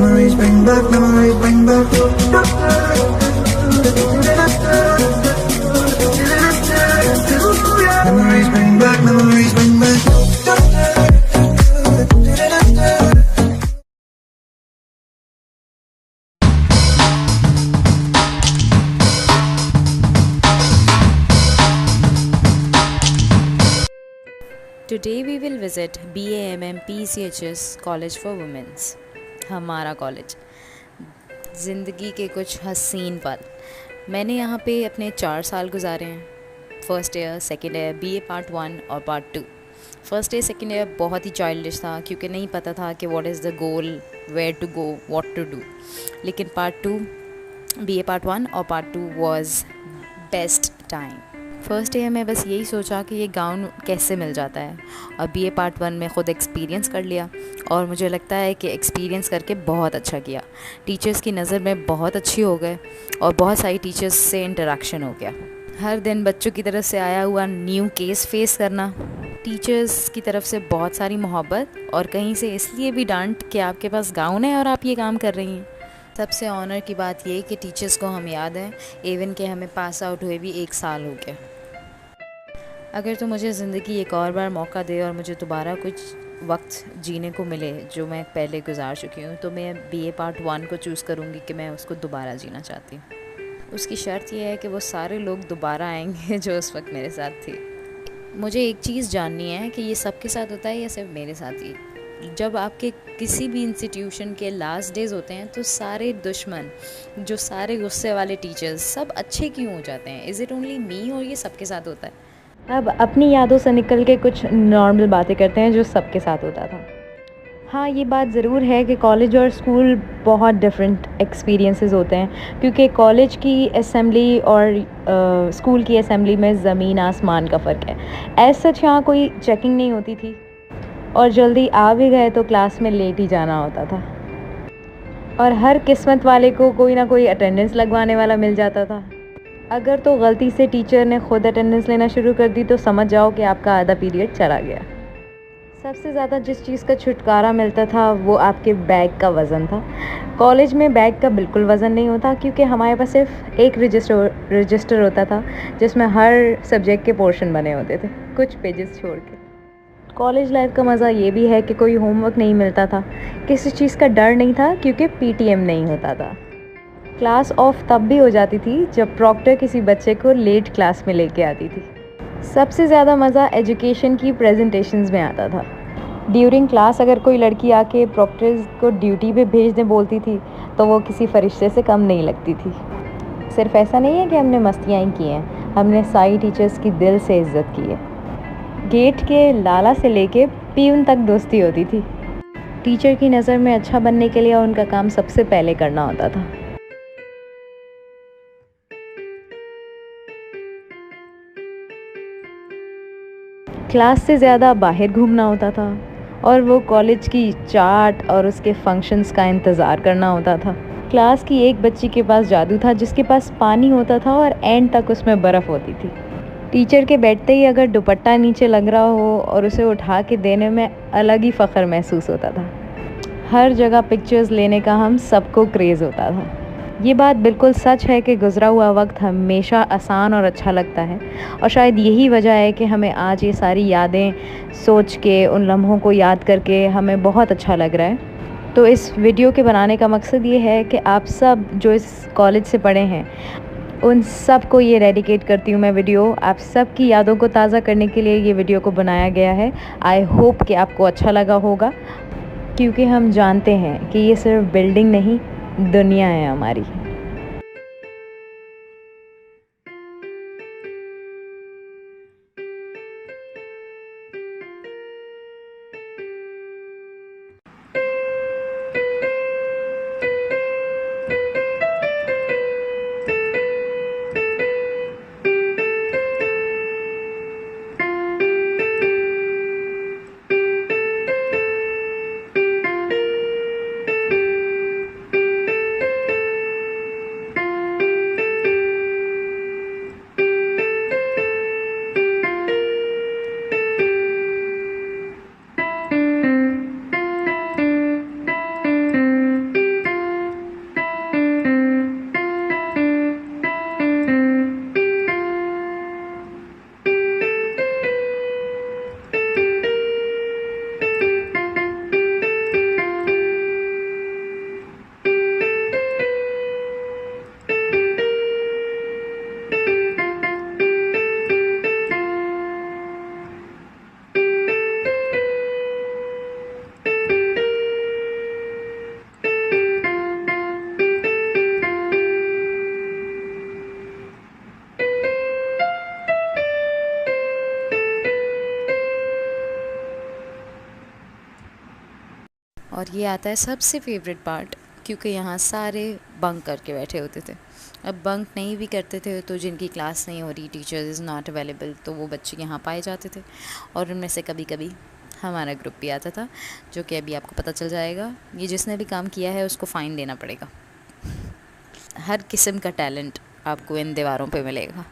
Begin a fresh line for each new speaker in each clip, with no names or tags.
Memories bring back, memories bring back. Memories bring back, memories bring back.
Today we will visit BAMM PCHS College for Women's, हमारा college. ज़िंदगी के कुछ हसीन पल। मैंने यहाँ पे अपने 4 साल गुजारे हैं। First year, second year, BA part 1 और part 2। First year second year बहुत ही चाइल्डिश था क्योंकि नहीं पता था कि what is the goal, where to go, what to do. लेकिन पार्ट 2, BA पार्ट 1 और part 2 was best time. First year में बस यही सोचा कि ये गाउन कैसे मिल जाता है, और BA पार्ट 1 में ख़ुद एक्सपीरियंस कर लिया और मुझे लगता है कि एक्सपीरियंस करके बहुत अच्छा किया। टीचर्स की नज़र में बहुत अच्छी हो गए और बहुत सारी टीचर्स से इंटरेक्शन हो गया। हर दिन बच्चों की तरफ से आया हुआ न्यू केस फेस करना, टीचर्स की तरफ से बहुत सारी मोहब्बत और कहीं से इसलिए भी डांट कि आपके पास गाउन है और आप ये काम कर रही हैं। सबसे ऑनर की बात ये कि टीचर्स को हम याद हैं, इवन कि हमें पास आउट हुए भी 1 साल हो गया। अगर तो मुझे ज़िंदगी एक और बार मौका दे और मुझे दोबारा कुछ वक्त जीने को मिले जो मैं पहले गुजार चुकी हूँ, तो मैं BA पार्ट 1 को चूज़ करूँगी कि मैं उसको दोबारा जीना चाहती हूँ। उसकी शर्त यह है कि वो सारे लोग दोबारा आएंगे जो उस वक्त मेरे साथ थे। मुझे एक चीज़ जाननी है कि ये सबके साथ होता है या सिर्फ मेरे साथ ही। जब आपके किसी भी इंस्टीट्यूशन के लास्ट डेज़ होते हैं तो सारे दुश्मन, जो सारे गुस्से वाले टीचर्स, सब अच्छे क्यों हो जाते हैं? इज़ इट ओनली मी और ये सबके साथ होता है?
अब अपनी यादों से निकल के कुछ नॉर्मल बातें करते हैं जो सबके साथ होता था। हाँ, ये बात ज़रूर है कि कॉलेज और स्कूल बहुत डिफरेंट एक्सपीरियंसेस होते हैं, क्योंकि कॉलेज की असेंबली और स्कूल की असेंबली में ज़मीन आसमान का फ़र्क है। एज सच यहाँ कोई चेकिंग नहीं होती थी और जल्दी आ भी गए तो क्लास में लेट ही जाना होता था, और हर किस्मत वाले को कोई ना कोई अटेंडेंस लगवाने वाला मिल जाता था। अगर तो गलती से टीचर ने खुद अटेंडेंस लेना शुरू कर दी तो समझ जाओ कि आपका आधा पीरियड चला गया। सबसे ज़्यादा जिस चीज़ का छुटकारा मिलता था वो आपके बैग का वज़न था। कॉलेज में बैग का बिल्कुल वज़न नहीं होता, क्योंकि हमारे पास सिर्फ एक रजिस्टर होता था जिसमें हर सब्जेक्ट के पोर्शन बने होते थे, कुछ पेजेस छोड़ के। कॉलेज लाइफ का मज़ा ये भी है कि कोई होमवर्क नहीं मिलता था, किसी चीज़ का डर नहीं था क्योंकि PTM नहीं होता था। क्लास ऑफ तब भी हो जाती थी जब प्रॉक्टर किसी बच्चे को लेट क्लास में लेके आती थी। सबसे ज़्यादा मज़ा एजुकेशन की प्रेजेंटेशंस में आता था। ड्यूरिंग क्लास अगर कोई लड़की आके प्रॉक्टर्स को ड्यूटी पे भेजने बोलती थी तो वो किसी फरिश्ते से कम नहीं लगती थी। सिर्फ ऐसा नहीं है कि हमने मस्तियाँ ही की हैं, हमने सारी टीचर्स की दिल से इज्जत की है। गेट के लाला से लेके पीऊन तक दोस्ती होती थी। टीचर की नज़र में अच्छा बनने के लिए उनका काम सबसे पहले करना होता था। क्लास से ज़्यादा बाहर घूमना होता था, और वो कॉलेज की चाट और उसके फंक्शंस का इंतज़ार करना होता था। क्लास की एक बच्ची के पास जादू था जिसके पास पानी होता था और एंड तक उसमें बर्फ़ होती थी। टीचर के बैठते ही अगर दुपट्टा नीचे लग रहा हो और उसे उठा के देने में अलग ही फ़ख्र महसूस होता था। हर जगह पिक्चर्स लेने का हम सबको क्रेज़ होता था। ये बात बिल्कुल सच है कि गुज़रा हुआ वक्त हमेशा आसान और अच्छा लगता है, और शायद यही वजह है कि हमें आज ये सारी यादें सोच के, उन लम्हों को याद करके हमें बहुत अच्छा लग रहा है। तो इस वीडियो के बनाने का मकसद ये है कि आप सब जो इस कॉलेज से पढ़े हैं उन सब को ये डेडिकेट करती हूँ मैं वीडियो। आप सब की यादों को ताज़ा करने के लिए ये वीडियो को बनाया गया है। आई होप कि आपको अच्छा लगा होगा, क्योंकि हम जानते हैं कि ये सिर्फ बिल्डिंग नहीं, दुनिया है हमारी।
और ये आता है सबसे फेवरेट पार्ट, क्योंकि यहाँ सारे बंक करके बैठे होते थे। अब बंक नहीं भी करते थे तो जिनकी क्लास नहीं हो रही, टीचर्स इज़ नॉट अवेलेबल, तो वो बच्चे यहाँ पाए जाते थे। और उनमें से कभी कभी हमारा ग्रुप भी आता था, जो कि अभी आपको पता चल जाएगा। ये जिसने भी काम किया है उसको फ़ाइन देना पड़ेगा। हर किस्म का टैलेंट आपको इन दीवारों पे मिलेगा।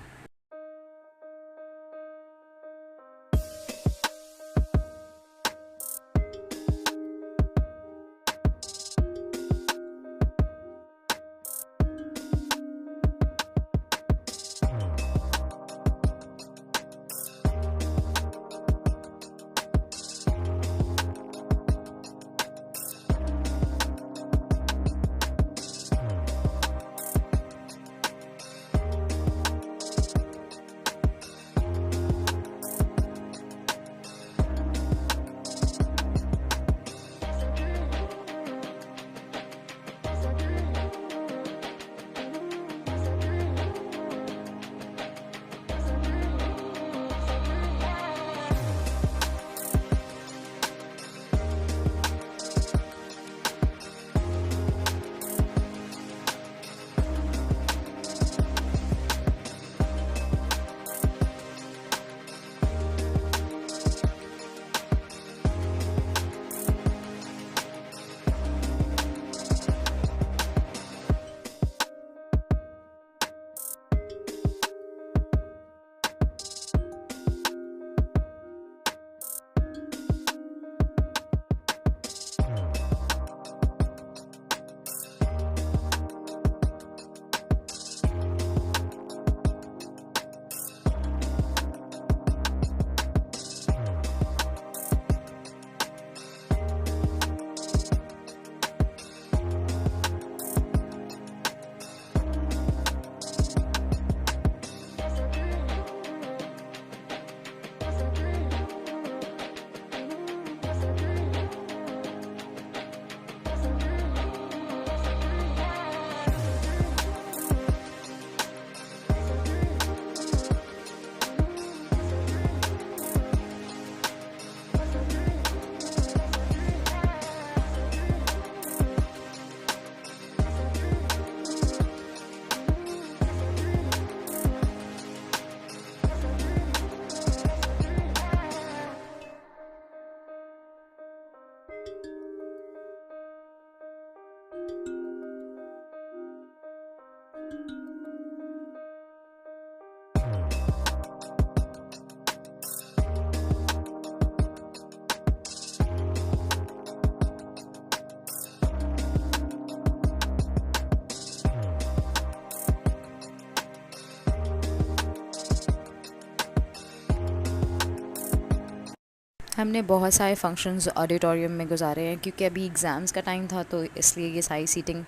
हमने बहुत सारे फंक्शंस ऑडिटोरियम में गुजारे हैं, क्योंकि अभी एग्ज़ाम्स का टाइम था तो इसलिए ये सारी सीटिंग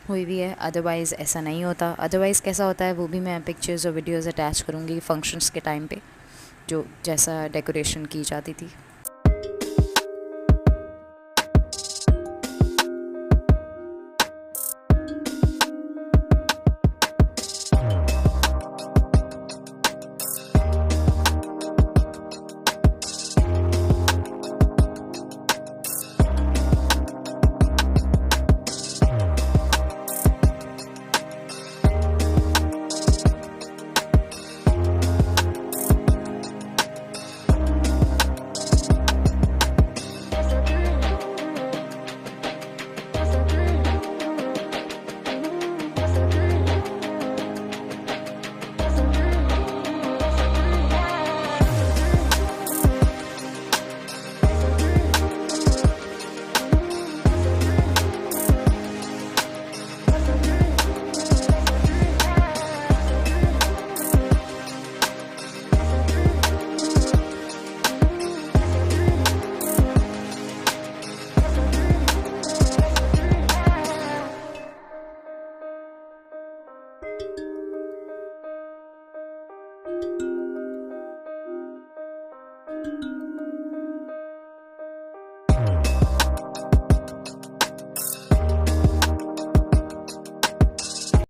हुई भी है। अदरवाइज़ ऐसा नहीं होता। अदरवाइज़ कैसा होता है वो भी मैं पिक्चर्स और वीडियोज़ अटैच करूँगी फंक्शंस के टाइम पे, जो जैसा डेकोरेशन की जाती थी।